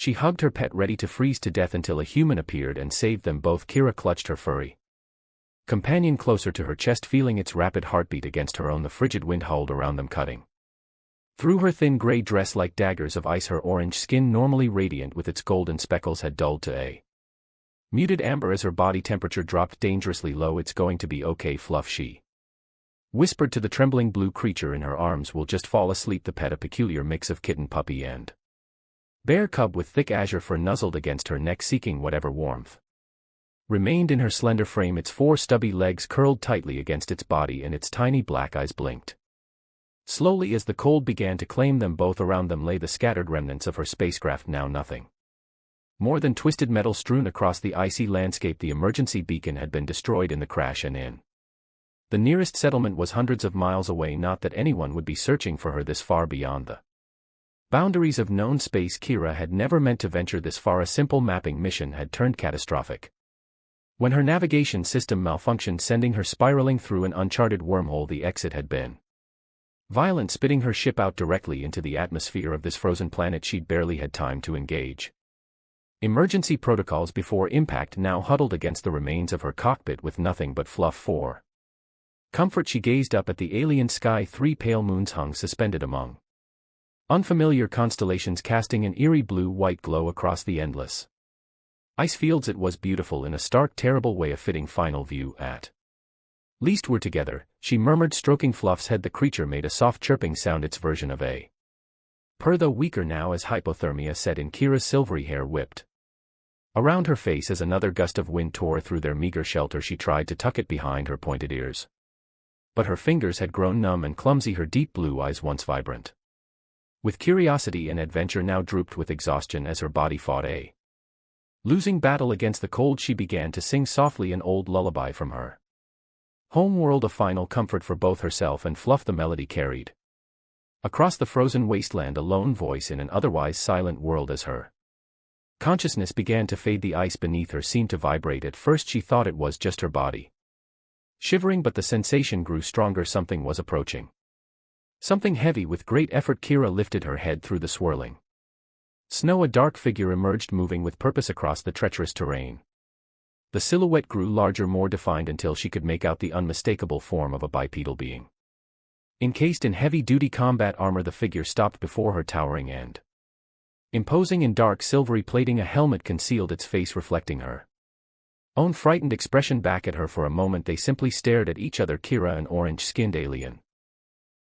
She hugged her pet ready to freeze to death until a human appeared and saved them both. Kira clutched her furry companion closer to her chest, feeling its rapid heartbeat against her own. The frigid wind howled around them, cutting through her thin gray dress like daggers of ice. Her orange skin, normally radiant with its golden speckles, had dulled to a muted amber as her body temperature dropped dangerously low. "It's going to be okay, Fluff," she whispered to the trembling blue creature in her arms. "We'll just fall asleep." The pet, a peculiar mix of kitten, puppy, and bear cub with thick azure fur, nuzzled against her neck, seeking whatever warmth remained in her slender frame. Its 4 stubby legs curled tightly against its body, and its tiny black eyes blinked slowly as the cold began to claim them both. Around them lay the scattered remnants of her spacecraft, now nothing more than twisted metal strewn across the icy landscape. The emergency beacon had been destroyed in the crash, and in the nearest settlement was hundreds of miles away. Not that anyone would be searching for her this far beyond the boundaries of known space. Kira had never meant to venture this far. A simple mapping mission had turned catastrophic when her navigation system malfunctioned, sending her spiraling through an uncharted wormhole. The exit had been violent, spitting her ship out directly into the atmosphere of this frozen planet. She'd barely had time to engage emergency protocols before impact. Now huddled against the remains of her cockpit with nothing but fluff for comfort, she gazed up at the alien sky. 3 pale moons hung suspended among unfamiliar constellations, casting an eerie blue-white glow across the endless ice fields. It was beautiful in a stark, terrible way, a fitting final view. "At least we're together," she murmured, stroking Fluff's head. The creature made a soft chirping sound, its version of a purr, though weaker now, as hypothermia set in. Kira's silvery hair whipped around her face as another gust of wind tore through their meager shelter. She tried to tuck it behind her pointed ears, but her fingers had grown numb and clumsy. Her deep blue eyes, once vibrant with curiosity and adventure, now drooped with exhaustion as her body fought a losing battle against the cold. She began to sing softly an old lullaby from her home world, a final comfort for both herself and Fluff. The melody carried across the frozen wasteland, a lone voice in an otherwise silent world. As her consciousness began to fade, the ice beneath her seemed to vibrate. At first she thought it was just her body shivering, but the sensation grew stronger. Something was approaching. Something heavy. With great effort, Kira lifted her head through the swirling snow. A dark figure emerged, moving with purpose across the treacherous terrain. The silhouette grew larger, more defined, until she could make out the unmistakable form of a bipedal being. Encased in heavy-duty combat armor, the figure stopped before her, towering and imposing in dark silvery plating. A helmet concealed its face, reflecting her own frightened expression back at her. For a moment they simply stared at each other, Kira, an orange-skinned alien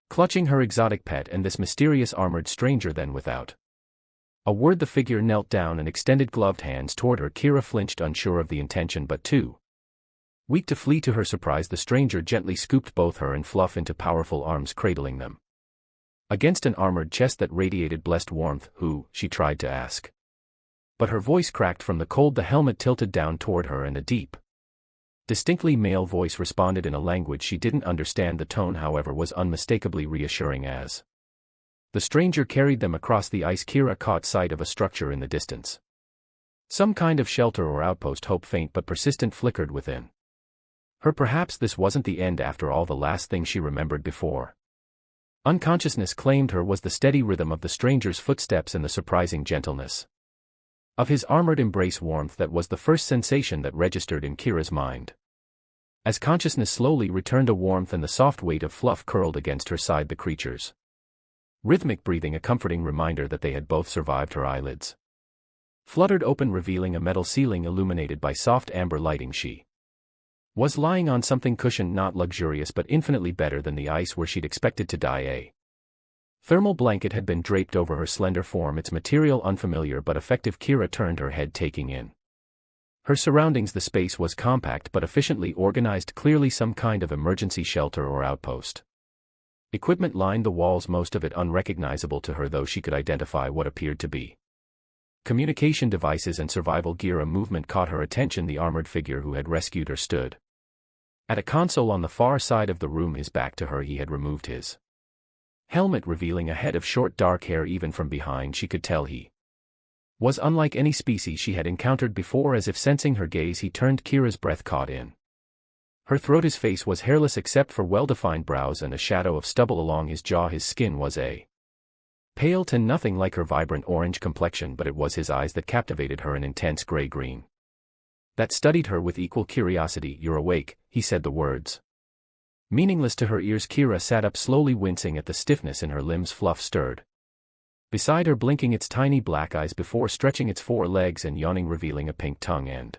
clutching her exotic pet, and this mysterious armored stranger. Then, without a word, the figure knelt down and extended gloved hands toward her. Kira flinched, unsure of the intention, but too weak to flee. To her surprise, the stranger gently scooped both her and Fluff into powerful arms, cradling them against an armored chest that radiated blessed warmth. "Who?" she tried to ask, but her voice cracked from the cold. The helmet tilted down toward her, and a deep, distinctly male voice responded in a language she didn't understand. The tone, however, was unmistakably reassuring. As the stranger carried them across the ice, Kira caught sight of a structure in the distance. Some kind of shelter or outpost. Hope, faint but persistent, flickered within her. Perhaps this wasn't the end after all. The last thing she remembered before unconsciousness claimed her was the steady rhythm of the stranger's footsteps and the surprising gentleness of his armored embrace. Warmth, that was the first sensation that registered in Kira's mind. As consciousness slowly returned, a warmth and the soft weight of Fluff curled against her side. The creature's rhythmic breathing, a comforting reminder that they had both survived. Her eyelids fluttered open, revealing a metal ceiling illuminated by soft amber lighting. She was lying on something cushioned, not luxurious but infinitely better than the ice where she'd expected to die. A thermal blanket had been draped over her slender form, its material unfamiliar but effective. Kira turned her head, taking in her surroundings. The space was compact but efficiently organized, clearly some kind of emergency shelter or outpost. Equipment lined the walls, most of it unrecognizable to her, though she could identify what appeared to be communication devices and survival gear. A movement caught her attention. The armored figure who had rescued her stood at a console on the far side of the room, his back to her. He had removed his helmet, revealing a head of short dark hair. Even from behind she could tell he was unlike any species she had encountered before. As if sensing her gaze, he turned. Kira's breath caught in her throat. His face was hairless except for well-defined brows and a shadow of stubble along his jaw. His skin was a Pale to nothing like her vibrant orange complexion, but it was his eyes that captivated her, an intense gray-green that studied her with equal curiosity. "You're awake," he said the words. Meaningless to her ears, Kira sat up slowly, wincing at the stiffness in her limbs. Fluff stirred beside her, blinking its tiny black eyes before stretching its 4 legs and yawning, revealing a pink tongue and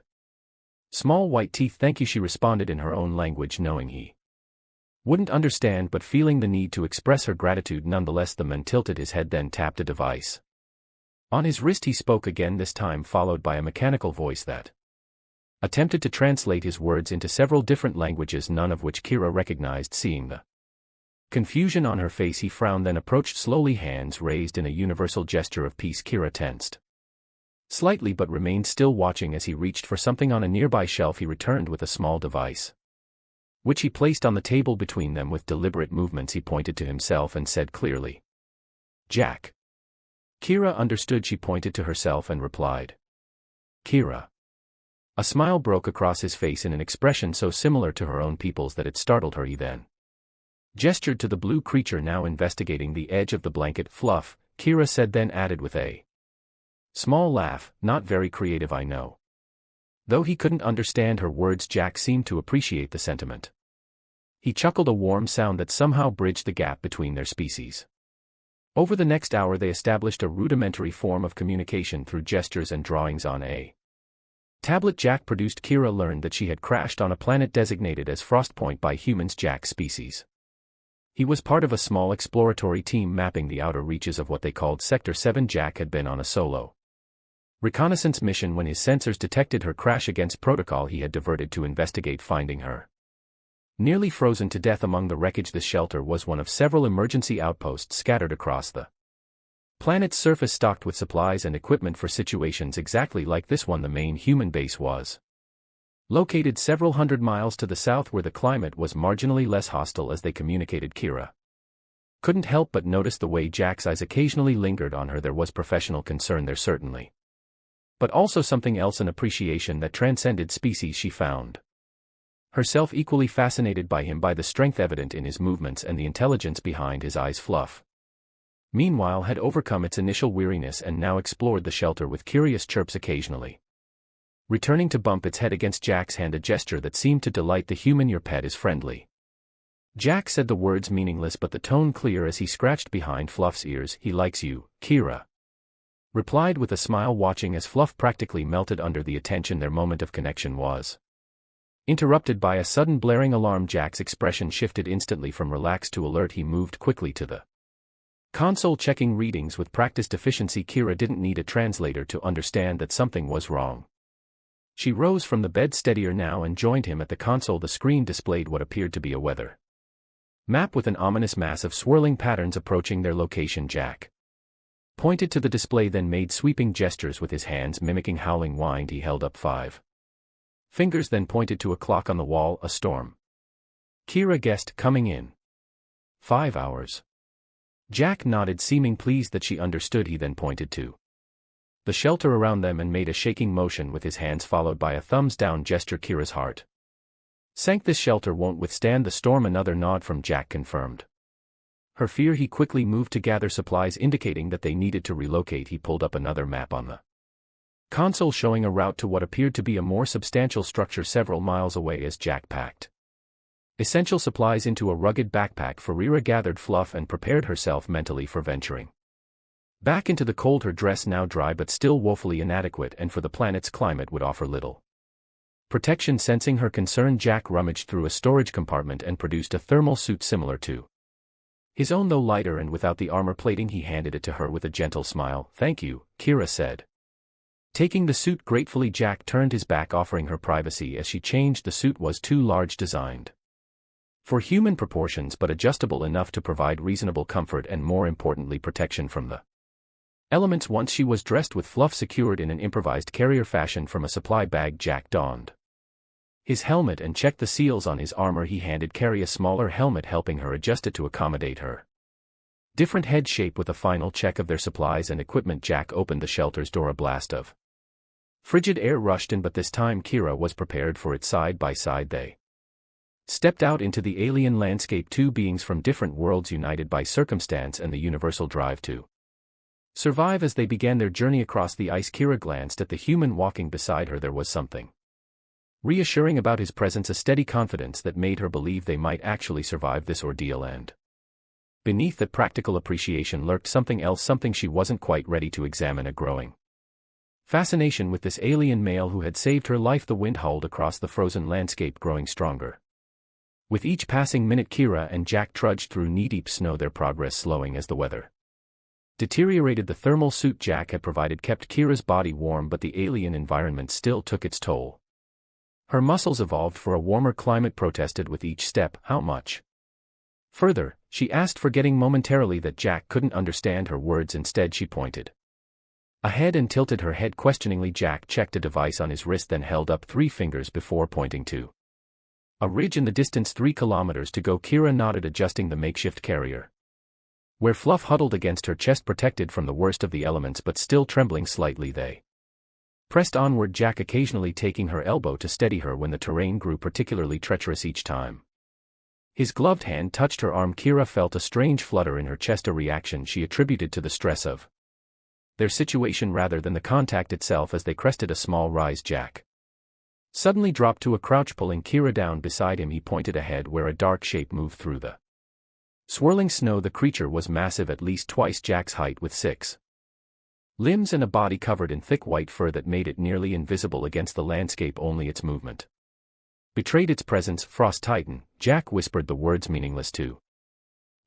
small white teeth. "Thank you," she responded in her own language, knowing he wouldn't understand, but feeling the need to express her gratitude nonetheless. The man tilted his head, then tapped a device on his wrist. He spoke again, this time followed by a mechanical voice that attempted to translate his words into several different languages, none of which Kira recognized. Seeing the confusion on her face, he frowned, then approached slowly, hands raised in a universal gesture of peace. Kira tensed slightly but remained still, watching as he reached for something on a nearby shelf. He returned with a small device, which he placed on the table between them. With deliberate movements he pointed to himself and said clearly, "Jack." Kira understood. She pointed to herself and replied, "Kira." A smile broke across his face in an expression so similar to her own people's that it startled her. He then gestured to the blue creature now investigating the edge of the blanket. "Fluff," Kira said, then added with a small laugh, "Not very creative, I know." Though he couldn't understand her words, Jack seemed to appreciate the sentiment. He chuckled, a warm sound that somehow bridged the gap between their species. Over the next hour they established a rudimentary form of communication through gestures and drawings on a tablet Jack produced. Kira learned that she had crashed on a planet designated as Frostpoint by humans, Jack's species. He was part of a small exploratory team mapping the outer reaches of what they called Sector 7. Jack had been on a solo reconnaissance mission when his sensors detected her crash against protocol. He had diverted to investigate, finding her nearly frozen to death among the wreckage. The shelter was one of several emergency outposts scattered across the planet's surface, stocked with supplies and equipment for situations exactly like this one. The main human base was located several hundred miles to the south, where the climate was marginally less hostile. As they communicated, Kira couldn't help but notice the way Jack's eyes occasionally lingered on her. There was professional concern there, certainly, but also something else, an appreciation that transcended species. She found herself equally fascinated by him, by the strength evident in his movements and the intelligence behind his eyes. Fluff, meanwhile, had overcome its initial weariness and now explored the shelter with curious chirps, occasionally returning to bump its head against Jack's hand, a gesture that seemed to delight the human. "Your pet is friendly." Jack said the words meaningless but the tone clear as he scratched behind Fluff's ears. "He likes you," Kira replied with a smile, watching as Fluff practically melted under the attention. Their moment of connection was interrupted by a sudden blaring alarm. Jack's expression shifted instantly from relaxed to alert. He moved quickly to the console, checking readings with practiced efficiency. Kira didn't need a translator to understand that something was wrong. She rose from the bed, steadier now, and joined him at the console. The screen displayed what appeared to be a weather map with an ominous mass of swirling patterns approaching their location. Jack pointed to the display, then made sweeping gestures with his hands, mimicking howling wind. He held up 5 fingers, then pointed to a clock on the wall. "A storm," Kira guessed. "Coming in 5 hours." Jack nodded, seeming pleased that she understood. He then pointed to the shelter around them and made a shaking motion with his hands, followed by a thumbs-down gesture. Kira's heart sank. "This shelter won't withstand the storm." Another nod from Jack confirmed her fear. He quickly moved to gather supplies, indicating that they needed to relocate. He pulled up another map on the console, showing a route to what appeared to be a more substantial structure several miles away. As Jack packed essential supplies into a rugged backpack, Farira gathered Fluff and prepared herself mentally for venturing back into the cold. Her dress, now dry but still woefully inadequate and for the planet's climate, would offer little protection. Sensing her concern, Jack rummaged through a storage compartment and produced a thermal suit similar to his own, though lighter and without the armor plating. He handed it to her with a gentle smile. "Thank you," Kira said, taking the suit gratefully. Jack turned his back, offering her privacy as she changed. The suit was too large, designed for human proportions, but adjustable enough to provide reasonable comfort and, more importantly, protection from the elements. Once she was dressed with Fluff secured in an improvised carrier fashion from a supply bag, Jack donned his helmet and checked the seals on his armor. He handed Carrie a smaller helmet, helping her adjust it to accommodate her different head shape. With a final check of their supplies and equipment, Jack opened the shelter's door. A blast of frigid air rushed in, but this time Kira was prepared for it. Side by side they stepped out into the alien landscape, two beings from different worlds united by circumstance and the universal drive to survive. As they began their journey across the ice, Kira glanced at the human walking beside her. There was something reassuring about his presence, a steady confidence that made her believe they might actually survive this ordeal, and beneath that practical appreciation lurked something else, something she wasn't quite ready to examine, a growing fascination with this alien male who had saved her life. The wind howled across the frozen landscape, growing stronger. With each passing minute, Kira and Jack trudged through knee-deep snow, their progress slowing as the weather deteriorated. The thermal suit Jack had provided kept Kira's body warm, but the alien environment still took its toll. Her muscles evolved for a warmer climate, protested with each step. How much further? She asked, forgetting momentarily that Jack couldn't understand her words. Instead, she pointed ahead and tilted her head questioningly. Jack checked a device on his wrist, then held up 3 fingers before pointing to a ridge in the distance. 3 kilometers to go. Kira nodded, adjusting the makeshift carrier, where Fluff huddled against her chest, protected from the worst of the elements but still trembling slightly. They pressed onward, Jack occasionally taking her elbow to steady her when the terrain grew particularly treacherous each time his gloved hand touched her arm. Kira felt a strange flutter in her chest, a reaction she attributed to the stress of their situation rather than the contact itself. As they crested a small rise, Jack suddenly dropped to a crouch, pulling Kira down beside him. He pointed ahead where a dark shape moved through the swirling snow. The creature was massive, at least twice Jack's height, with 6 limbs and a body covered in thick white fur that made it nearly invisible against the landscape. Only its movement betrayed its presence. Frost Titan, Jack whispered the words, meaningless to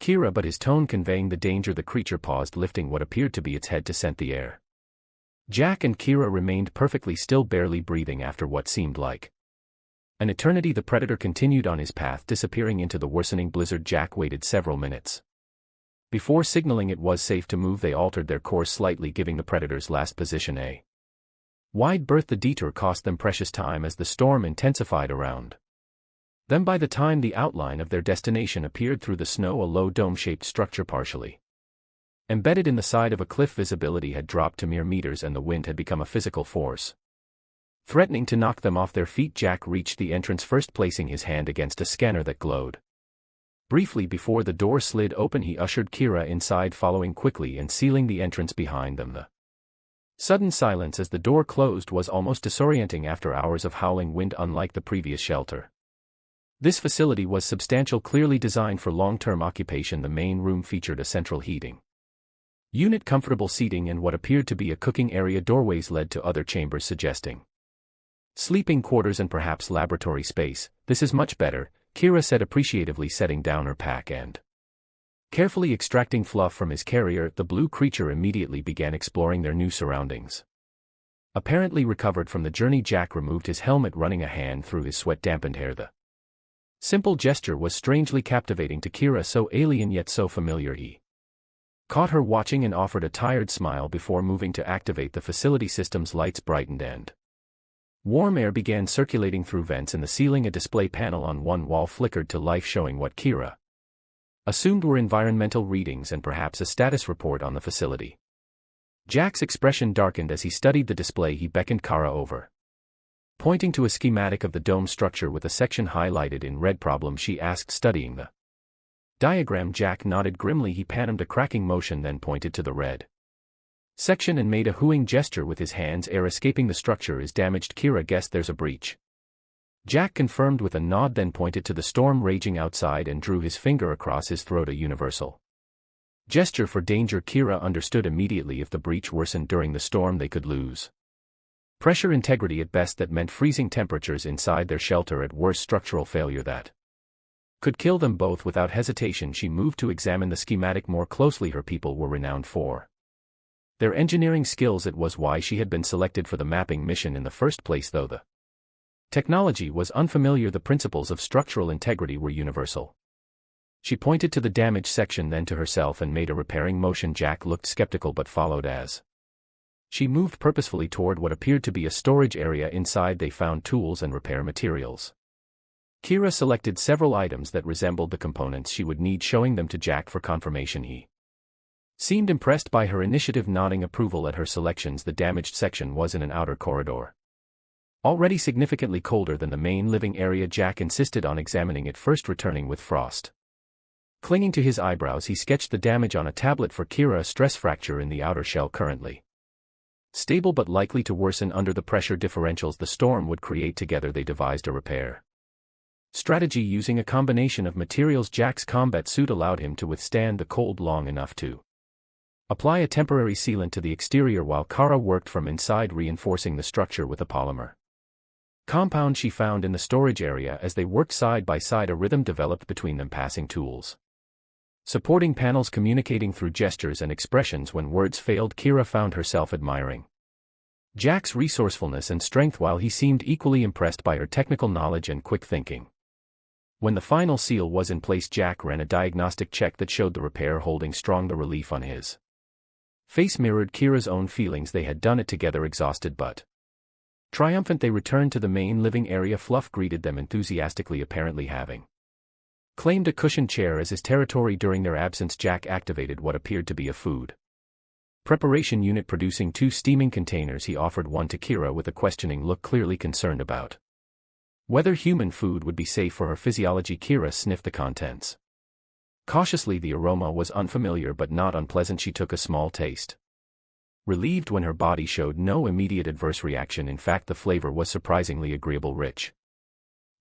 Kira, but his tone conveying the danger. The creature paused, lifting what appeared to be its head to scent the air. Jack and Kira remained perfectly still, barely breathing after what seemed like an eternity. The predator continued on his path, disappearing into the worsening blizzard. Jack waited several minutes before signaling it was safe to move. They altered their course slightly, giving the predator's last position a wide berth. The detour cost them precious time as the storm intensified around them. By the time the outline of their destination appeared through the snow, a low dome-shaped structure partially embedded in the side of a cliff, visibility had dropped to mere meters and the wind had become a physical force, threatening to knock them off their feet. Jack reached the entrance first, placing his hand against a scanner that glowed briefly before the door slid open. He ushered Kira inside, following quickly and sealing the entrance behind them. The sudden silence as the door closed was almost disorienting after hours of howling wind. Unlike the previous shelter, this facility was substantial, clearly designed for long-term occupation. The main room featured a central heating unit, comfortable seating, and what appeared to be a cooking area. Doorways led to other chambers, suggesting sleeping quarters and perhaps laboratory space. This is much better, Kira said appreciatively, setting down her pack and carefully extracting Fluff from his carrier. The blue creature immediately began exploring their new surroundings. Apparently recovered from the journey, Jack removed his helmet, running a hand through his sweat-dampened hair. The simple gesture was strangely captivating to Kira, so alien yet so familiar. He caught her watching and offered a tired smile before moving to activate the facility systems. Lights brightened and warm air began circulating through vents in the ceiling. A display panel on one wall flickered to life, showing what Kira assumed were environmental readings and perhaps a status report on the facility. Jack's expression darkened as he studied the display. He beckoned Kara over, pointing to a schematic of the dome structure with a section highlighted in red. Problem? She asked, studying the diagram. Jack nodded grimly. He panned a cracking motion, then pointed to the red section and made a hooing gesture with his hands. Air escaping the structure is damaged. Kira guessed there's a breach. Jack confirmed with a nod, then pointed to the storm raging outside and drew his finger across his throat, a universal gesture for danger. Kira understood immediately. If the breach worsened during the storm, they could lose pressure integrity at best. That meant freezing temperatures inside their shelter, at worst structural failure that could kill them both. Without hesitation, she moved to examine the schematic more closely. Her people were renowned for their engineering skills. It was why she had been selected for the mapping mission in the first place. Though the technology was unfamiliar, the principles of structural integrity were universal. She pointed to the damaged section, then to herself, and made a repairing motion. Jack looked skeptical but followed as she moved purposefully toward what appeared to be a storage area. Inside they found tools and repair materials. Kira selected several items that resembled the components she would need, showing them to Jack for confirmation. He seemed impressed by her initiative, nodding approval at her selections. The damaged section was in an outer corridor, already significantly colder than the main living area. Jack insisted on examining it first, returning with Frost Clinging to his eyebrows, he sketched the damage on a tablet for Kira: a stress fracture in the outer shell currently stable but likely to worsen under the pressure differentials the storm would create. Together they devised a repair strategy using a combination of materials. Jack's combat suit allowed him to withstand the cold long enough to apply a temporary sealant to the exterior, while Kara worked from inside, reinforcing the structure with a polymer compound she found in the storage area. As they worked side by side, a rhythm developed between them, passing tools, supporting panels, communicating through gestures and expressions. When words failed, Kira found herself admiring Jack's resourcefulness and strength, while he seemed equally impressed by her technical knowledge and quick thinking. When the final seal was in place, Jack ran a diagnostic check that showed the repair holding strong. The relief on his face mirrored Kira's own feelings. They had done it together. Exhausted but triumphant, they returned to the main living area. Fluff greeted them enthusiastically, apparently having claimed a cushioned chair as his territory during their absence. Jack activated what appeared to be a food preparation unit, producing 2 steaming containers. He offered one to Kira with a questioning look, clearly concerned about whether human food would be safe for her physiology. Kira sniffed the contents cautiously. The aroma was unfamiliar but not unpleasant. She took a small taste, relieved when her body showed no immediate adverse reaction. In fact, the flavor was surprisingly agreeable, rich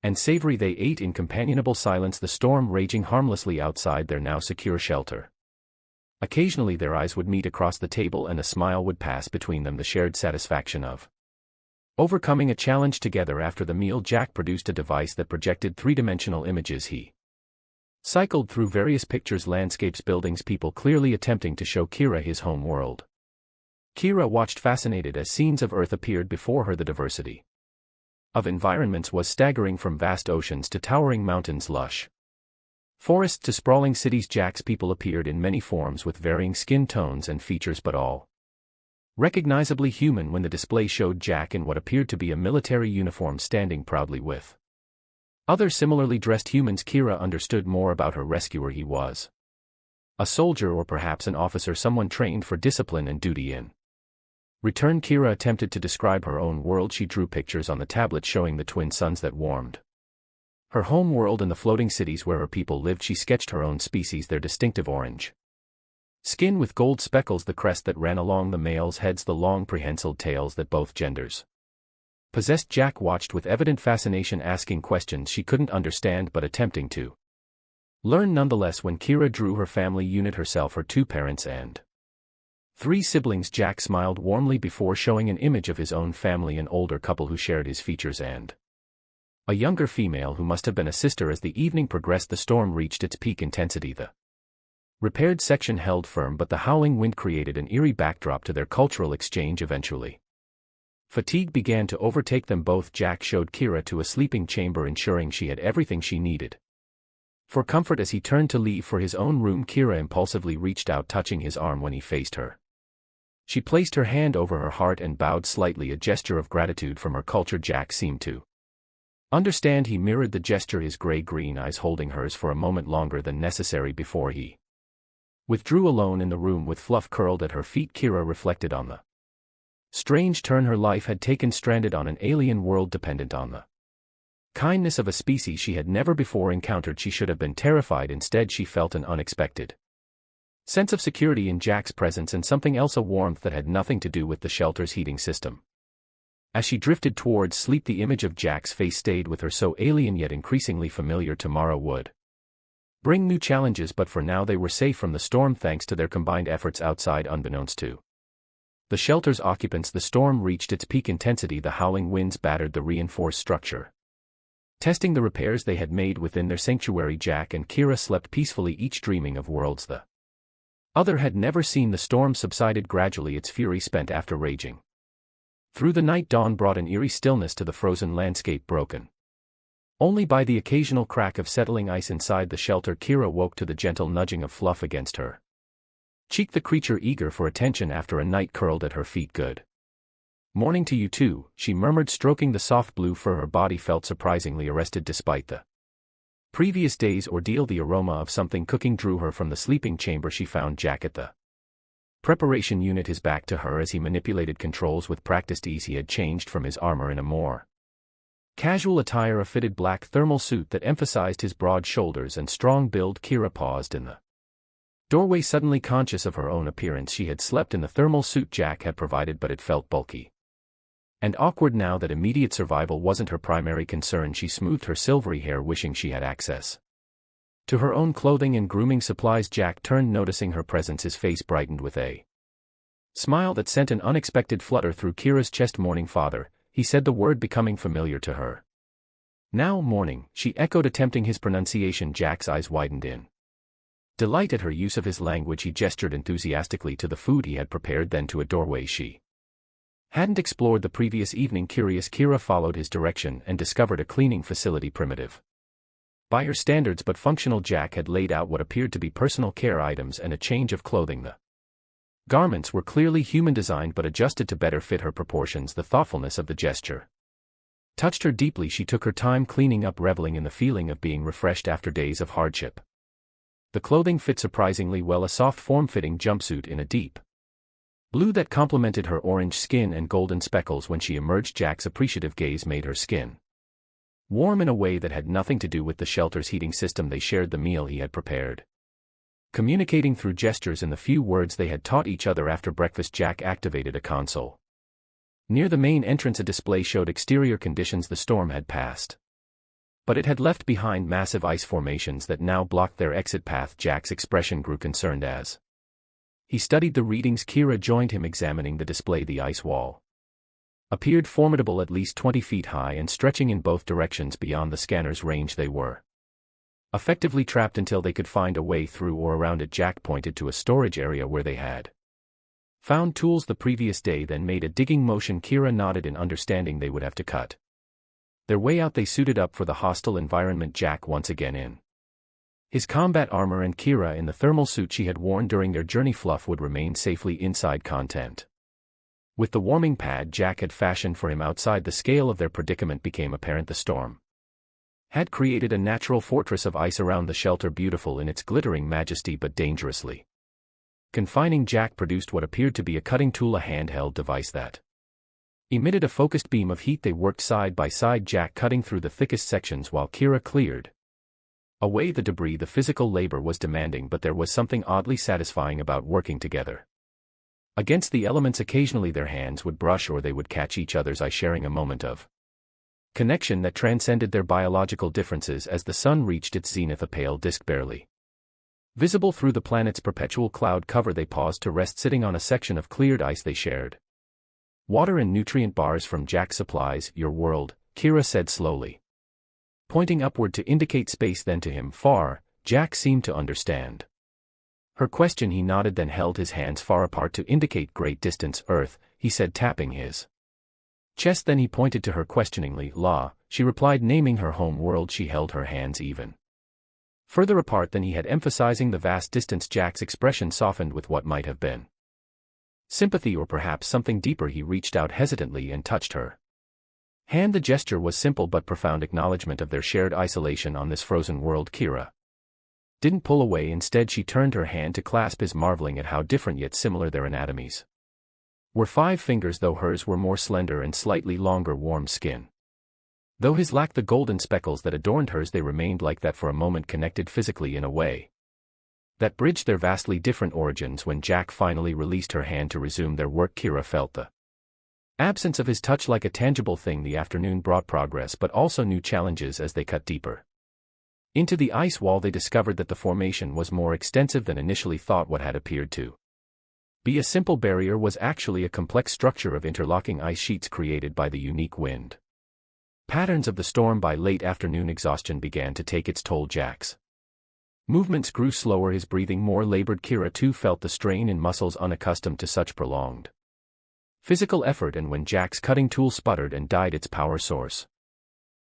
and savory. They ate in companionable silence, the storm raging harmlessly outside their now secure shelter. Occasionally their eyes would meet across the table and a smile would pass between them, the shared satisfaction of overcoming a challenge together. After the meal, Jack produced a device that projected 3-dimensional images. He cycled through various pictures, landscapes, buildings, people, clearly attempting to show Kira his home world. Kira watched fascinated as scenes of Earth appeared before her. The diversity of environments was staggering, from vast oceans to towering mountains, lush forests to sprawling cities. Jack's people appeared in many forms with varying skin tones and features, but all recognizably human. When the display showed Jack in what appeared to be a military uniform, standing proudly with other similarly dressed humans, Kira understood more about her rescuer. He was a soldier, or perhaps an officer, someone trained for discipline and duty in return. Kira attempted to describe her own world. She drew pictures on the tablet showing the twin suns that warmed her home world and the floating cities where her people lived. She sketched her own species, their distinctive orange skin with gold speckles, the crest that ran along the males' heads, the long prehensile tails that both genders possessed. Jack watched with evident fascination, asking questions she couldn't understand but attempting to learn nonetheless. When Kira drew her family unit, herself, her 2 parents and 3 siblings, Jack smiled warmly before showing an image of his own family, an older couple who shared his features and a younger female who must have been a sister. As the evening progressed, the storm reached its peak intensity. The repaired section held firm, but the howling wind created an eerie backdrop to their cultural exchange. Eventually, fatigue began to overtake them both. Jack showed Kira to a sleeping chamber, ensuring she had everything she needed for comfort. As he turned to leave for his own room, Kira impulsively reached out, touching his arm. When he faced her, she placed her hand over her heart and bowed slightly, a gesture of gratitude from her culture. Jack seemed to understand. He mirrored the gesture, his gray-green eyes holding hers for a moment longer than necessary before he withdrew. Alone in the room with Fluff curled at her feet, Kira reflected on the strange turn her life had taken, stranded on an alien world, dependent on the kindness of a species she had never before encountered. She should have been terrified. Instead, she felt an unexpected sense of security in Jack's presence, and something else, a warmth that had nothing to do with the shelter's heating system. As she drifted towards sleep, the image of Jack's face stayed with her, so alien yet increasingly familiar. Tomorrow would bring new challenges, but for now they were safe from the storm thanks to their combined efforts outside. Unbeknownst to the shelter's occupants, the storm reached its peak intensity. The howling winds battered the reinforced structure, testing the repairs they had made within their sanctuary. Jack and Kira slept peacefully, each dreaming of worlds the other had never seen. The storm subsided gradually, its fury spent after raging through the night. Dawn brought an eerie stillness to the frozen landscape, broken only by the occasional crack of settling ice inside the shelter. Kira woke to the gentle nudging of Fluff against her cheek, the creature eager for attention after a night curled at her feet. Good morning to you too, she murmured, stroking the soft blue fur. Her body felt surprisingly arrested despite the previous day's ordeal. The aroma of something cooking drew her from the sleeping chamber. She found Jack at the preparation unit, his back to her as he manipulated controls with practiced ease. He had changed from his armor in a more Casual attire, a fitted black thermal suit that emphasized his broad shoulders and strong build. Kira paused in the doorway, suddenly conscious of her own appearance. She had slept in the thermal suit Jack had provided, but it felt bulky and awkward now that immediate survival wasn't her primary concern. She smoothed her silvery hair, wishing she had access to her own clothing and grooming supplies. Jack turned, noticing her presence. His face brightened with a smile that sent an unexpected flutter through Kira's chest. "Morning, father," he said, the word becoming familiar to her. "Now, morning," she echoed, attempting his pronunciation. Jack's eyes widened in delight at her use of his language. He gestured enthusiastically to the food he had prepared, then to a doorway she hadn't explored the previous evening. Curious, Kira followed his direction and discovered a cleaning facility, primitive by her standards but functional. Jack had laid out what appeared to be personal care items and a change of clothing. The garments were clearly human designed but adjusted to better fit her proportions. The thoughtfulness of the gesture touched her deeply. She took her time cleaning up, reveling in the feeling of being refreshed after days of hardship. The clothing fit surprisingly well, a soft form-fitting jumpsuit in a deep blue that complemented her orange skin and golden speckles. When she emerged, Jack's appreciative gaze made her skin warm in a way that had nothing to do with the shelter's heating system. They shared the meal he had prepared, communicating through gestures and the few words they had taught each other. After breakfast, Jack activated a console near the main entrance. A display showed exterior conditions. The storm had passed, but it had left behind massive ice formations that now blocked their exit path. Jack's expression grew concerned as he studied the readings. Kira joined him, examining the display. The ice wall appeared formidable, at least 20 feet high and stretching in both directions. Beyond the scanner's range, they were effectively trapped until they could find a way through or around it. Jack pointed to a storage area where they had found tools the previous day, then made a digging motion. Kira nodded in understanding. They would have to cut their way out. They suited up for the hostile environment, Jack once again in his combat armor and Kira in the thermal suit she had worn during their journey. Fluff would remain safely inside. Content with the warming pad Jack had fashioned for him outside, the scale of their predicament became apparent. The storm had created a natural fortress of ice around the shelter, beautiful in its glittering majesty but dangerously confining. Jack produced what appeared to be a cutting tool, a handheld device that emitted a focused beam of heat. They worked side by side, Jack cutting through the thickest sections while Kira cleared away the debris. The physical labor was demanding, but there was something oddly satisfying about working together against the elements. Occasionally their hands would brush or they would catch each other's eye, sharing a moment of connection that transcended their biological differences. As the sun reached its zenith, a pale disk barely visible through the planet's perpetual cloud cover, they paused to rest, sitting on a section of cleared ice. They shared water and nutrient bars from Jack's supplies. "Your world," Kira said slowly, pointing upward to indicate space, then to him, "Far." Jack seemed to understand her question. He nodded, then held his hands far apart to indicate great distance. "Earth," he said, tapping his chest. Then he pointed to her questioningly. "La," she replied, naming her home world. She held her hands even further apart than he had, emphasizing the vast distance. Jack's expression softened with what might have been sympathy or perhaps something deeper. He reached out hesitantly and touched her hand. The gesture was simple but profound, acknowledgement of their shared isolation on this frozen world. Kira didn't pull away. Instead, she turned her hand to clasp his, marveling at how different yet similar their anatomies were. 5 fingers, though hers were more slender and slightly longer. Warm skin, though his lacked the golden speckles that adorned hers. They remained like that for a moment, connected physically in a way that bridged their vastly different origins. When Jack finally released her hand to resume their work, Kira felt the absence of his touch like a tangible thing. The afternoon brought progress but also new challenges. As they cut deeper into the ice wall, they discovered that the formation was more extensive than initially thought. What had appeared to be a simple barrier was actually a complex structure of interlocking ice sheets created by the unique wind patterns of the storm. By late afternoon, exhaustion began to take its toll. Jack's movements grew slower, his breathing more labored. Kira too felt the strain in muscles unaccustomed to such prolonged physical effort, and when Jack's cutting tool sputtered and died, its power source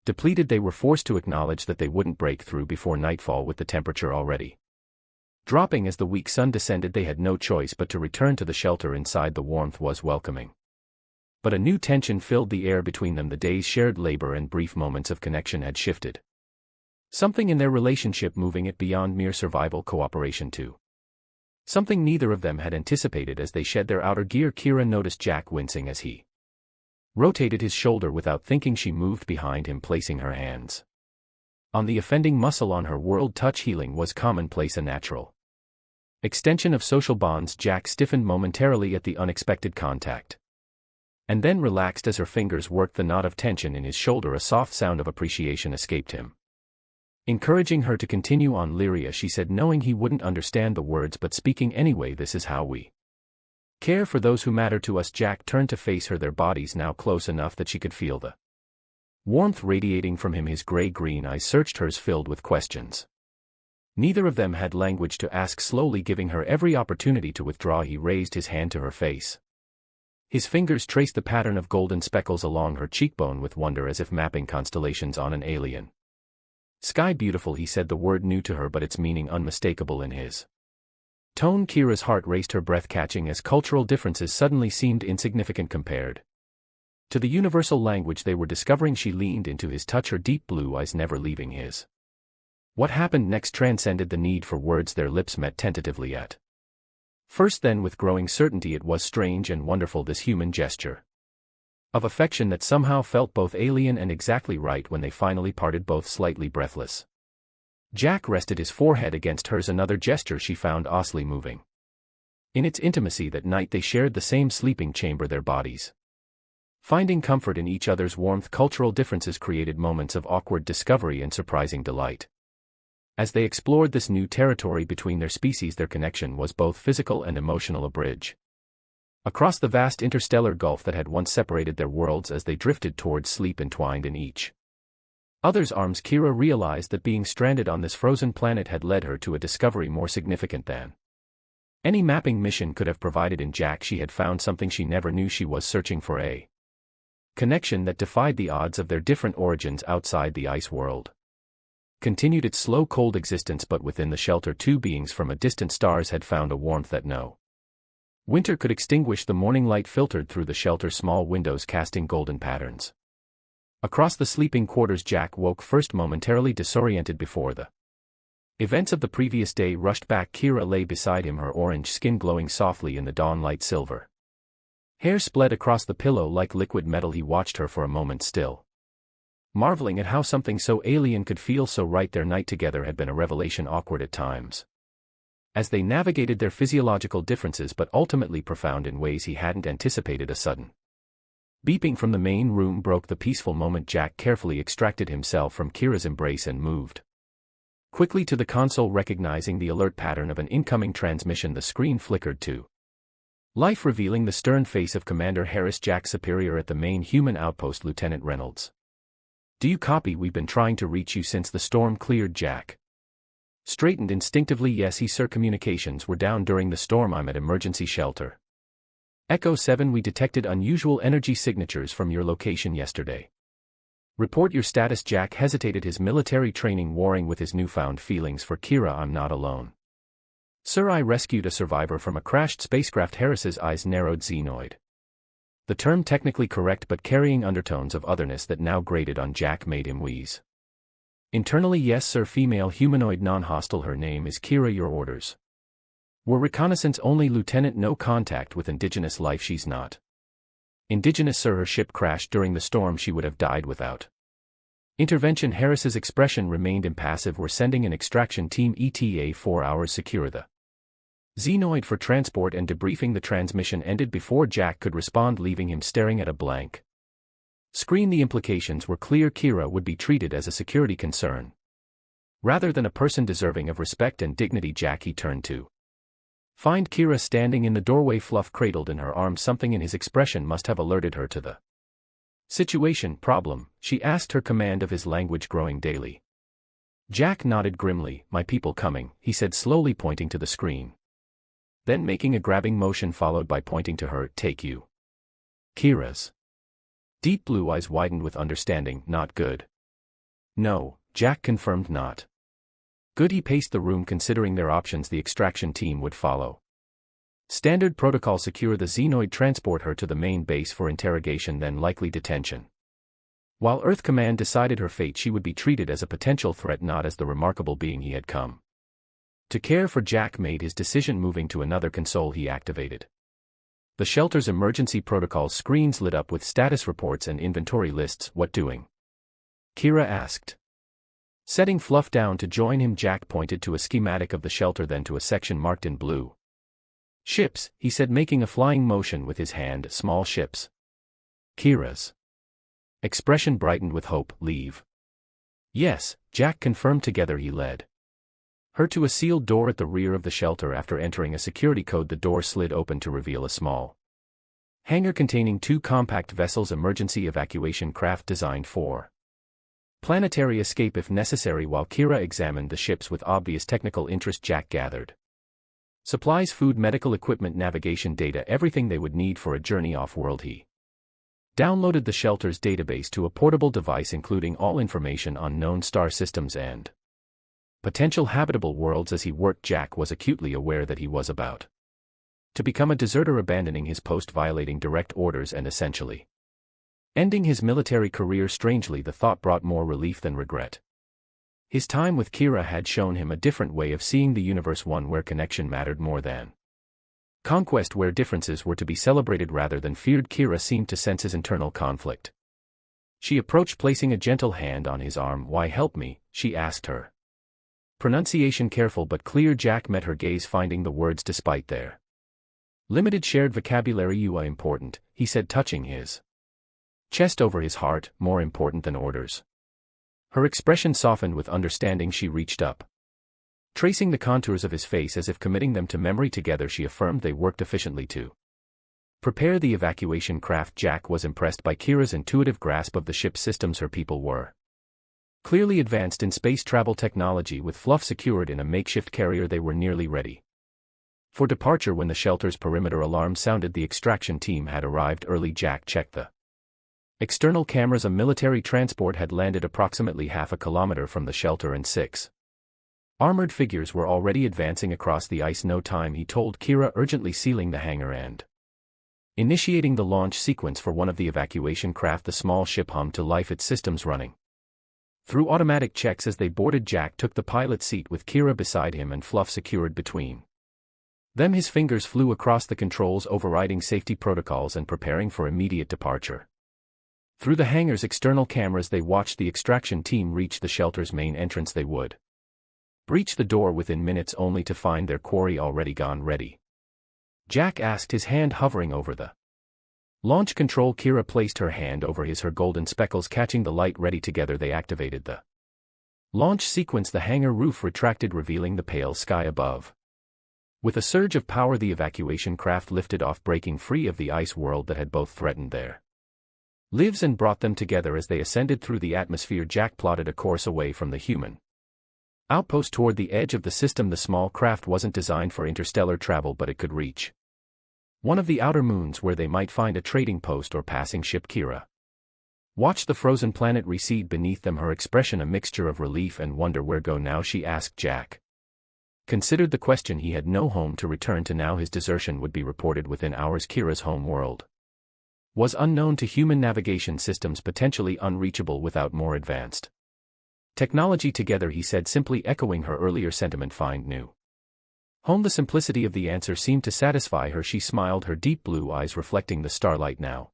depleted, they were forced to acknowledge that they wouldn't break through before nightfall. With the temperature already dropping as the weak sun descended, they had no choice but to return to the shelter. Inside, the warmth was welcoming, but a new tension filled the air between them. The day's shared labor and brief moments of connection had shifted something in their relationship, moving it beyond mere survival cooperation to something neither of them had anticipated. As they shed their outer gear, Kira noticed Jack wincing as he Rotated his shoulder without thinking. She moved behind him, placing her hands on the offending muscle on her world. Touch healing was commonplace, a natural extension of social bonds. Jack stiffened momentarily at the unexpected contact, and then relaxed as her fingers worked the knot of tension in his shoulder. A soft sound of appreciation escaped him. Encouraging her to continue on, Lyria, she said, knowing he wouldn't understand the words but speaking anyway. This is how we care for those who matter to us. Jack turned to face her, their bodies now close enough that she could feel the warmth radiating from him. His gray-green eyes searched hers, filled with questions. Neither of them had language to ask. Slowly giving her every opportunity to withdraw, he raised his hand to her face. His fingers traced the pattern of golden speckles along her cheekbone with wonder, as if mapping constellations on an alien sky. Beautiful, he said, the word new to her but its meaning unmistakable in his tone. Kira's heart raced, her breath catching, as cultural differences suddenly seemed insignificant compared to the universal language they were discovering. She leaned into his touch, her deep blue eyes never leaving his. What happened next transcended the need for words. Their lips met tentatively at first, then with growing certainty. It was strange and wonderful, this human gesture of affection that somehow felt both alien and exactly right. When they finally parted, both slightly breathless, Jack rested his forehead against hers, another gesture she found oddly moving. In its intimacy that night they shared the same sleeping chamber, their bodies finding comfort in each other's warmth. Cultural differences created moments of awkward discovery and surprising delight. As they explored this new territory between their species, their connection was both physical and emotional, a bridge across the vast interstellar gulf that had once separated their worlds. As they drifted towards sleep, entwined in each other's arms, Kira realized that being stranded on this frozen planet had led her to a discovery more significant than any mapping mission could have provided. In Jack she had found something she never knew she was searching for, a connection that defied the odds of their different origins. Outside, the ice world continued its slow, cold existence, but within the shelter, two beings from a distant stars had found a warmth that no winter could extinguish. The morning light filtered through the shelter's small windows, casting golden patterns across the sleeping quarters. Jack woke first, momentarily disoriented before the events of the previous day rushed back. Kira lay beside him, her orange skin glowing softly in the dawn light. Silver hair split across the pillow like liquid metal. He watched her for a moment, still marveling at how something so alien could feel so right. Their night together had been a revelation, awkward at times as they navigated their physiological differences, but ultimately profound in ways he hadn't anticipated. A sudden beeping from the main room broke the peaceful moment. Jack carefully extracted himself from Kira's embrace and moved quickly to the console, recognizing the alert pattern of an incoming transmission. The screen flickered to life, revealing the stern face of Commander Harris, Jack's superior at the main human outpost. Lieutenant Reynolds, do you copy? We've been trying to reach you since the storm cleared. Jack straightened instinctively. Yes, sir. Communications were down during the storm. I'm at emergency shelter Echo 7. We detected unusual energy signatures from your location yesterday. Report your status. Jack hesitated, his military training warring with his newfound feelings for Kira. I'm not alone, sir. I rescued a survivor from a crashed spacecraft. Harris's eyes narrowed. Xenoid, the term technically correct but carrying undertones of otherness that now grated on Jack, made him wheeze internally. Yes, sir. Female humanoid, non-hostile. Her name is Kira. Your orders were reconnaissance only, Lieutenant. No contact with indigenous life. She's not indigenous, sir. Her ship crashed during the storm. She would have died without intervention. Harris's expression remained impassive. We're sending an extraction team ETA 4 hours. Secure the Xenoid for transport and debriefing. The transmission ended before Jack could respond, leaving him staring at a blank screen. The implications were clear. Kira would be treated as a security concern rather than a person deserving of respect and dignity. Jack, he turned to find Kira standing in the doorway, fluff cradled in her arms. Something in his expression must have alerted her to the situation. Problem? She asked, her command of his language growing daily. Jack nodded grimly. My people coming, he said, slowly pointing to the screen. Then making a grabbing motion followed by pointing to her. Take you. Kira's deep blue eyes widened with understanding. Not good. No, Jack confirmed, not good. He paced the room, considering their options. The extraction team would follow standard protocol, secure the Xenoid, transport her to the main base for interrogation, then likely detention. While Earth Command decided her fate, she would be treated as a potential threat, not as the remarkable being he had come to care for. Jack made his decision. Moving to another console, he activated The shelter's emergency protocol screens lit up with status reports and inventory lists. What doing? Kira asked. Setting Fluff down to join him. Jack pointed to a schematic of the shelter, then to a section marked in blue. Ships, he said, making a flying motion with his hand. Small ships. Kira's expression brightened with hope. Leave. Yes, Jack confirmed. Together he led her to a sealed door at the rear of the shelter. After entering a security code, the door slid open to reveal a small hangar containing 2 compact vessels, emergency evacuation craft designed for planetary escape if necessary. While Kira examined the ships with obvious technical interest, Jack gathered supplies, food, medical equipment, navigation data, everything they would need for a journey off-world. He downloaded the shelter's database to a portable device, including all information on known star systems and potential habitable worlds. As he worked, Jack was acutely aware that he was about to become a deserter, abandoning his post, violating direct orders, and essentially ending his military career. Strangely, the thought brought more relief than regret. His time with Kira had shown him a different way of seeing the universe, one where connection mattered more than conquest, where differences were to be celebrated rather than feared. Kira seemed to sense his internal conflict. She approached, placing a gentle hand on his arm. Why help me? She asked, her pronunciation careful but clear. Jack met her gaze, finding the words despite their limited shared vocabulary. You are important, he said, touching his chest over his heart. More important than orders. Her expression softened with understanding. She reached up, tracing the contours of his face as if committing them to memory. Together, she affirmed, they worked efficiently to prepare the evacuation craft. Jack was impressed by Kira's intuitive grasp of the ship's systems. Her people were clearly advanced in space travel technology. With Fluff secured in a makeshift carrier, they were nearly ready for departure when the shelter's perimeter alarm sounded. The extraction team had arrived early. Jack checked the external cameras. A military transport had landed approximately half a kilometer from the shelter, and 6 armored figures were already advancing across the ice. No time, he told Kira, urgently sealing the hangar and initiating the launch sequence for one of the evacuation craft. The small ship hummed to life, its systems running through automatic checks. As they boarded, Jack took the pilot seat with Kira beside him and Fluff secured between them. His fingers flew across the controls, overriding safety protocols and preparing for immediate departure. Through the hangar's external cameras, they watched the extraction team reach the shelter's main entrance. They would breach the door within minutes, only to find their quarry already gone. Ready? Jack asked, his hand hovering over the launch control. Kira placed her hand over his, her golden speckles catching the light. Ready? Together they activated the launch sequence. The hangar roof retracted, revealing the pale sky above. With a surge of power, the evacuation craft lifted off, breaking free of the ice world that had both threatened their lives and brought them together. As they ascended through the atmosphere, Jack plotted a course away from the human outpost toward the edge of the system. The small craft wasn't designed for interstellar travel, but it could reach one of the outer moons where they might find a trading post or passing ship. Kira watched the frozen planet recede beneath them, her expression a mixture of relief and wonder. Where go now? She asked. Jack considered the question. He had no home to return to now. His desertion would be reported within hours. Kira's home world was unknown to human navigation systems, potentially unreachable without more advanced technology. Together, he said, simply echoing her earlier sentiment, find new home. The simplicity of the answer seemed to satisfy her. She smiled, her deep blue eyes reflecting the starlight now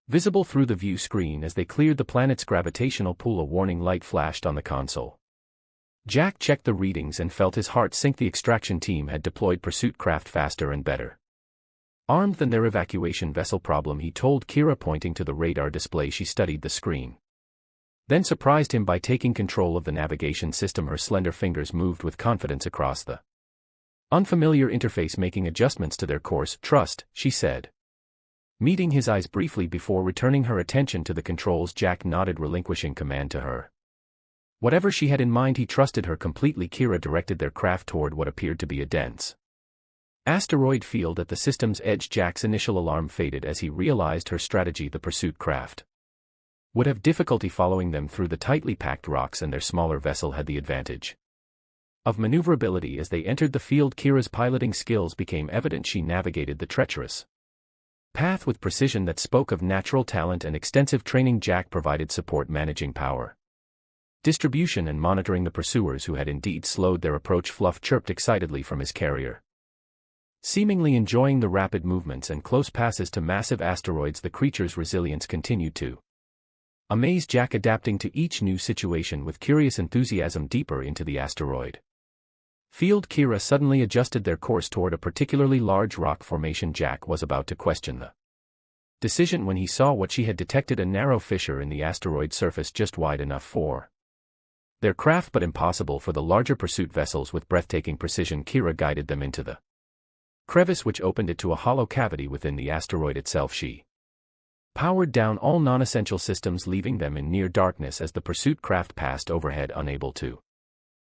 visible through the view screen. As they cleared the planet's gravitational pull, a warning light flashed on the console. Jack checked the readings and felt his heart sink. The extraction team had deployed pursuit craft faster and better armed than their evacuation vessel. Problem, he told Kira, pointing to the radar display. She studied the screen, then surprised him by taking control of the navigation system. Her slender fingers moved with confidence across the unfamiliar interface, making adjustments to their course. Trust, she said, meeting his eyes briefly before returning her attention to the controls. Jack nodded, relinquishing command to her. Whatever she had in mind, he trusted her completely. Kira directed their craft toward what appeared to be a dense asteroid field at the system's edge. Jack's initial alarm faded as he realized her strategy. The pursuit craft would have difficulty following them through the tightly packed rocks, and their smaller vessel had the advantage of maneuverability. As they entered the field, Kira's piloting skills became evident. She navigated the treacherous path with precision that spoke of natural talent and extensive training. Jack provided support, managing power distribution and monitoring the pursuers, who had indeed slowed their approach. Fluff chirped excitedly from his carrier Seemingly enjoying the rapid movements and close passes to massive asteroids, the creature's resilience continued to amaze Jack, adapting to each new situation with curious enthusiasm. Deeper into the asteroid field, Kira suddenly adjusted their course toward a particularly large rock formation. Jack was about to question the decision when he saw what she had detected: a narrow fissure in the asteroid surface just wide enough for their craft but impossible for the larger pursuit vessels. With breathtaking precision, Kira guided them into the crevice, which opened it to a hollow cavity within the asteroid itself. She powered down all non-essential systems, leaving them in near darkness as the pursuit craft passed overhead, unable to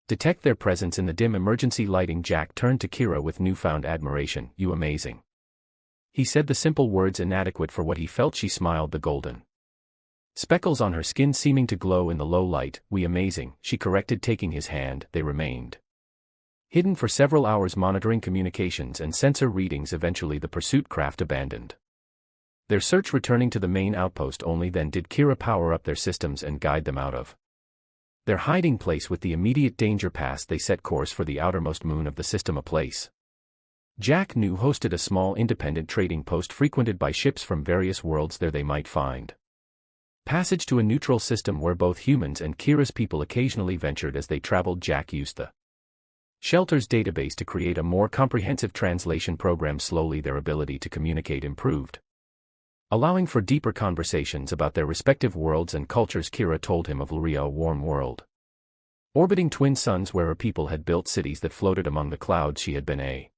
detect their presence in the dim emergency lighting. Jack turned to Kira with newfound admiration. "You amazing," he said, the simple words inadequate for what he felt. She smiled, the golden speckles on her skin seeming to glow in the low light. "We amazing," she corrected, taking his hand. They remained hidden for several hours, monitoring communications and sensor readings. Eventually the pursuit craft abandoned their search, returning to the main outpost. Only then did Kira power up their systems and guide them out of their hiding place. With the immediate danger past, they set course for the outermost moon of the system, a place Jack knew hosted a small independent trading post frequented by ships from various worlds. There they might find passage to a neutral system where both humans and Kira's people occasionally ventured as they traveled. Jack used the shelter's database to create a more comprehensive translation program. Slowly their ability to communicate improved, allowing for deeper conversations about their respective worlds and cultures. Kira told him of Luria, a warm world orbiting twin suns where her people had built cities that floated among the clouds. She had been a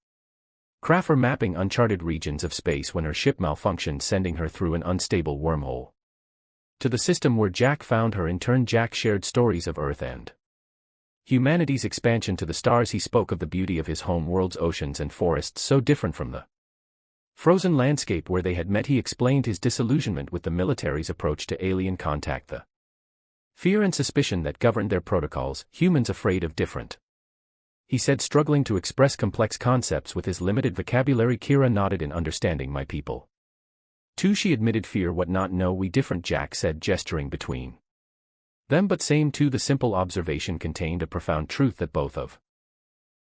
crafter mapping uncharted regions of space when her ship malfunctioned, sending her through an unstable wormhole to the system where Jack found her. In turn, Jack shared stories of Earth and humanity's expansion to the stars. He spoke of the beauty of his home world's oceans and forests, so different from the frozen landscape where they had met. He explained his disillusionment with the military's approach to alien contact, the fear and suspicion that governed their protocols. "Humans afraid of different," he said, struggling to express complex concepts with his limited vocabulary. Kira nodded in understanding. "My people too," she admitted. "Fear what? Not know we different," Jack said, gesturing between them. "But same too." The simple observation contained a profound truth that both of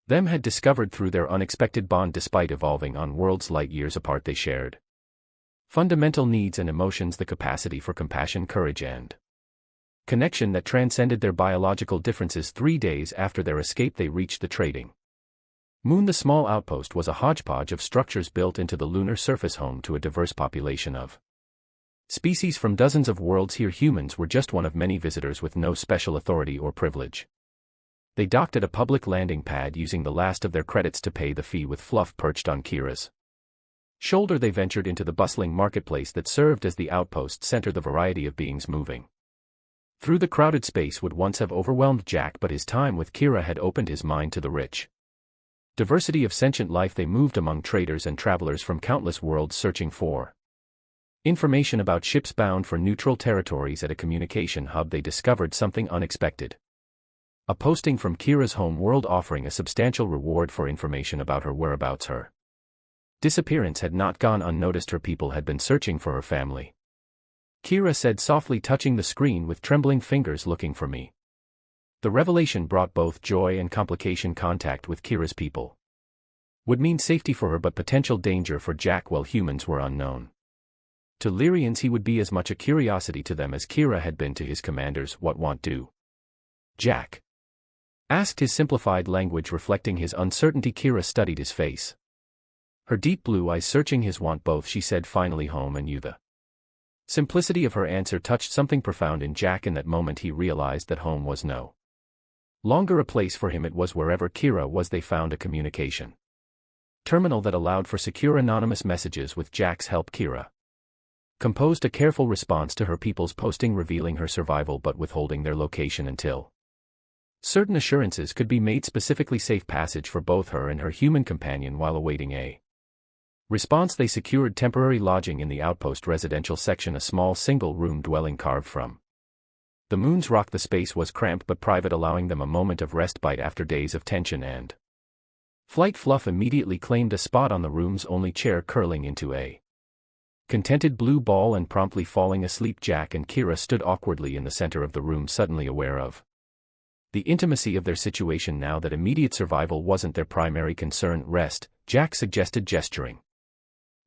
them had discovered through their unexpected bond. Despite evolving on worlds light years apart, they shared fundamental needs and emotions, the capacity for compassion, courage, and connection that transcended their biological differences. 3 days after their escape, they reached the trading moon. The small outpost was a hodgepodge of structures built into the lunar surface, home to a diverse population of species from dozens of worlds. Here humans were just one of many visitors with no special authority or privilege. They docked at a public landing pad, using the last of their credits to pay the fee. With Fluff perched on Kira's shoulder, they ventured into the bustling marketplace that served as the outpost's center. The variety of beings moving through the crowded space would once have overwhelmed Jack, but his time with Kira had opened his mind to the rich diversity of sentient life. They moved among traders and travelers from countless worlds, searching for information about ships bound for neutral territories. At a communication hub, they discovered something unexpected. A posting from Kira's home world offering a substantial reward for information about her whereabouts. Her disappearance had not gone unnoticed. Her people had been searching for her family, Kira said softly, touching the screen with trembling fingers. "Looking for me." The revelation brought both joy and complication. Contact with Kira's people would mean safety for her, but potential danger for Jack. While humans were unknown to Lyrians, he would be as much a curiosity to them as Kira had been to his commanders. "What want do?" Jack asked, his simplified language reflecting his uncertainty. Kira studied his face, her deep blue eyes searching his. "Want both," she said, "finally home and you." The simplicity of her answer touched something profound in Jack. In that moment he realized that home was no longer a place for him. It was wherever Kira was. They found a communication terminal that allowed for secure anonymous messages. With Jack's help, Kira composed a careful response to her people's posting, revealing her survival but withholding their location until certain assurances could be made, specifically safe passage for both her and her human companion while awaiting a response. They secured temporary lodging in the outpost residential section, a small single-room dwelling carved from the moon's rock. The space was cramped but private, allowing them a moment of respite after days of tension and flight. Fluff immediately claimed a spot on the room's only chair, curling into a contented blue ball and promptly falling asleep. Jack and Kira stood awkwardly in the center of the room, suddenly aware of the intimacy of their situation now that immediate survival wasn't their primary concern. "Rest," Jack suggested, gesturing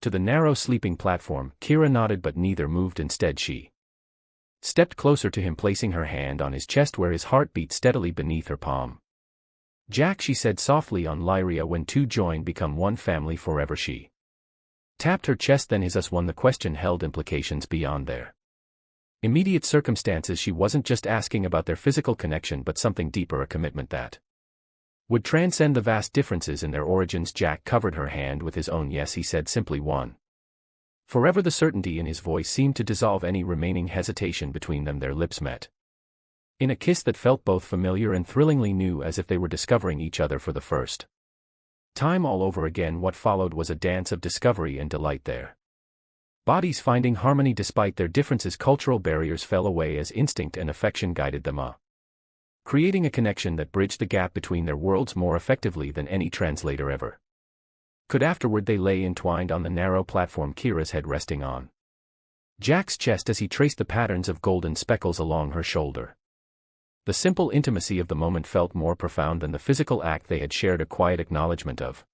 to the narrow sleeping platform. Kira nodded, but neither moved. Instead she stepped closer to him, placing her hand on his chest where his heart beat steadily beneath her palm. "Jack," she said softly, "on Lyria when two join become one family forever." She tapped her chest. "Then is us one?" The question held implications beyond their immediate circumstances. She wasn't just asking about their physical connection but something deeper, a commitment that would transcend the vast differences in their origins. Jack covered her hand with his own. "Yes," he said simply, "one forever." The certainty in his voice seemed to dissolve any remaining hesitation between them. Their lips met in a kiss that felt both familiar and thrillingly new, as if they were discovering each other for the first time all over again. What followed was a dance of discovery and delight, their bodies finding harmony despite their differences. Cultural barriers fell away as instinct and affection guided them, creating a connection that bridged the gap between their worlds more effectively than any translator ever could. Afterward they lay entwined on the narrow platform, Kira's head resting on Jack's chest as he traced the patterns of golden speckles along her shoulder. The simple intimacy of the moment felt more profound than the physical act they had shared, a quiet acknowledgement of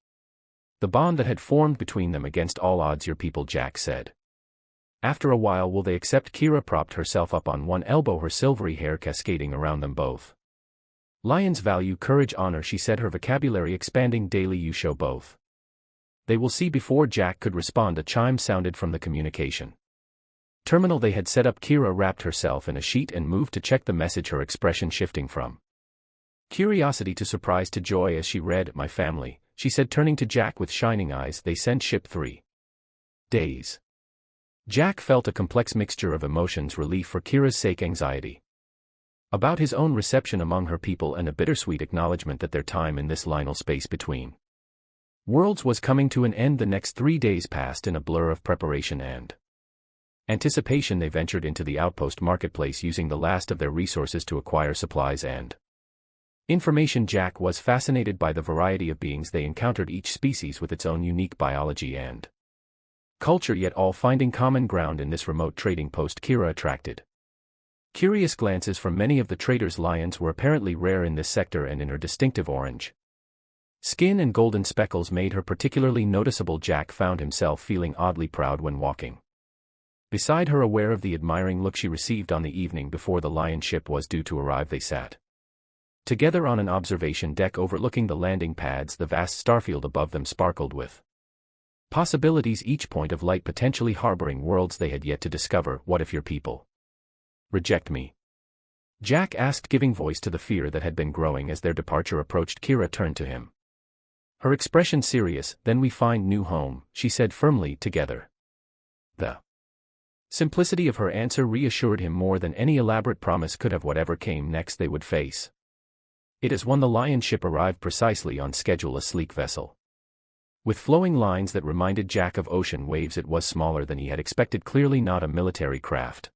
the bond that had formed between them against all odds. "Your people," Jack said. "After a while will they accept?" Kira propped herself up on one elbow, her silvery hair cascading around them both. "Lions value courage, honor," she said, her vocabulary expanding daily. "You show both." "They will see." Before Jack could respond, a chime sounded from the communication terminal they had set up. Kira wrapped herself in a sheet and moved to check the message, her expression shifting from curiosity to surprise to joy as she read. "My family," she said, turning to Jack with shining eyes. "They sent ship 3 days." Jack felt a complex mixture of emotions: relief for Kira's sake, anxiety about his own reception among her people, and a bittersweet acknowledgement that their time in this liminal space between worlds was coming to an end. The next 3 days passed in a blur of preparation and anticipation. They ventured into the outpost marketplace, using the last of their resources to acquire supplies and information. Jack was fascinated by the variety of beings they encountered, each species with its own unique biology and culture, yet all finding common ground in this remote trading post. Kira attracted curious glances from many of the traders. Lions were apparently rare in this sector, and in her distinctive orange skin and golden speckles made her particularly noticeable. Jack found himself feeling oddly proud when walking beside her, aware of the admiring look she received on the evening before the lion ship was due to arrive. They sat together on an observation deck overlooking the landing pads. The vast starfield above them sparkled with possibilities, each point of light potentially harboring worlds they had yet to discover. "What if your people reject me?" Jack asked, giving voice to the fear that had been growing as their departure approached. Kira turned to him, her expression serious. "Then we find new home," she said firmly, "together." The simplicity of her answer reassured him more than any elaborate promise could have. Whatever came next, they would face it as one. The lion ship arrived precisely on schedule, a sleek vessel with flowing lines that reminded Jack of ocean waves. It was smaller than he had expected, clearly not a military craft,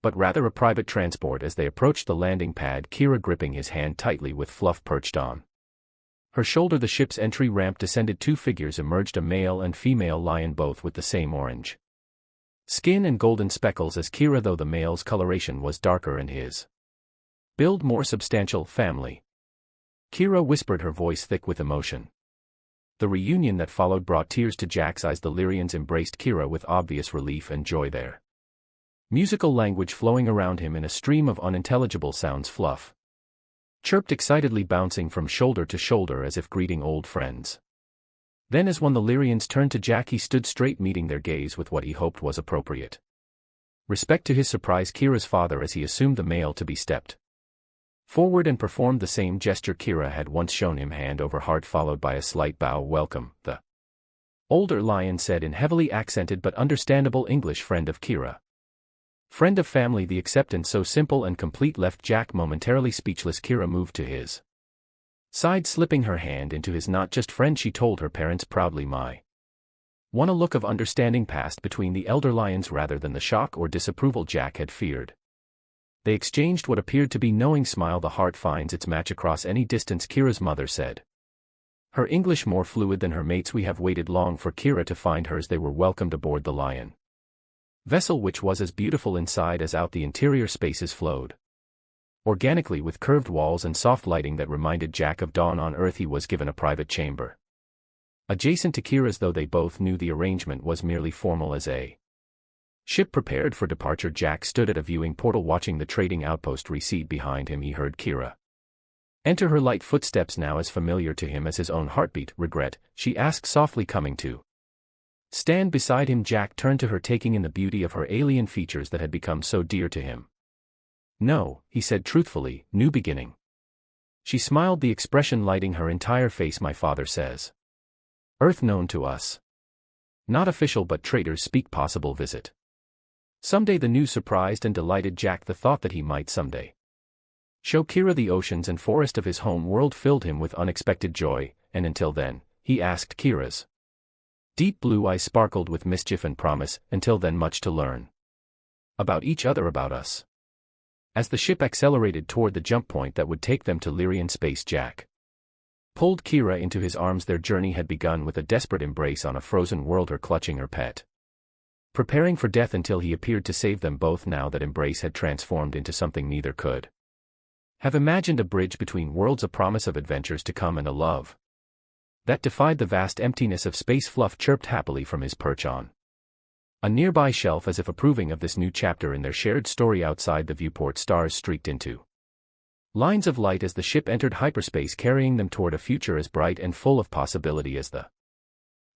but rather a private transport. As they approached the landing pad, Kira gripping his hand tightly with Fluff perched on her shoulder, the ship's entry ramp descended. 2 figures emerged, a male and female lion, both with the same orange skin and golden speckles as Kira, though the male's coloration was darker and his build more substantial. "Family," Kira whispered, her voice thick with emotion. The reunion that followed brought tears to Jack's eyes. The Lyrians embraced Kira with obvious relief and joy, their musical language flowing around him in a stream of unintelligible sounds. Fluff chirped excitedly, bouncing from shoulder to shoulder as if greeting old friends. Then, as one the Lyrians turned to Jack, he stood straight, meeting their gaze with what he hoped was appropriate respect. To his surprise, Kira's father, as he assumed the male to be, stepped forward and performed the same gesture Kira had once shown him, hand over heart, followed by a slight bow. "Welcome," the older lion said in heavily accented but understandable English. "Friend of Kira, friend of family." The acceptance, so simple and complete, left Jack momentarily speechless. Kira moved to his side, slipping her hand into his. "Not just friend," she told her parents proudly. "My one." A look of understanding passed between the elder lions rather than the shock or disapproval Jack had feared. They exchanged what appeared to be knowing smile. "The heart finds its match across any distance," Kira's mother said, her English more fluid than her mates. "We have waited long for Kira to find hers." They were welcomed aboard the lion vessel, which was as beautiful inside as out. The interior spaces flowed organically with curved walls and soft lighting that reminded Jack of dawn on Earth. He was given a private chamber Adjacent to Kira's, though they both knew the arrangement was merely formal as a ship prepared for departure. Jack stood at a viewing portal watching the trading outpost recede behind him. He heard Kira enter, her light footsteps now as familiar to him as his own heartbeat. "Regret?" she asked softly, coming to stand beside him. Jack turned to her, taking in the beauty of her alien features that had become so dear to him. "No," he said truthfully, "new beginning." She smiled, the expression lighting her entire face. "My father says Earth known to us. Not official, but traders speak. Possible visit someday." The news surprised and delighted Jack. The thought that he might someday show Kira the oceans and forest of his home world filled him with unexpected joy. "And until then?" he asked. Kira's deep blue eyes sparkled with mischief and promise. "Until then, much to learn about each other, about us." As the ship accelerated toward the jump point that would take them to Lyrian space, Jack pulled Kira into his arms. Their journey had begun with a desperate embrace on a frozen world, her clutching her pet, preparing for death until he appeared to save them both. Now that embrace had transformed into something neither could have imagined, a bridge between worlds, a promise of adventures to come, and a love that defied the vast emptiness of space. Fluff chirped happily from his perch on a nearby shelf, as if approving of this new chapter in their shared story. Outside the viewport, stars streaked into lines of light as the ship entered hyperspace, carrying them toward a future as bright and full of possibility as the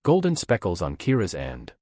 golden speckles on Kira's and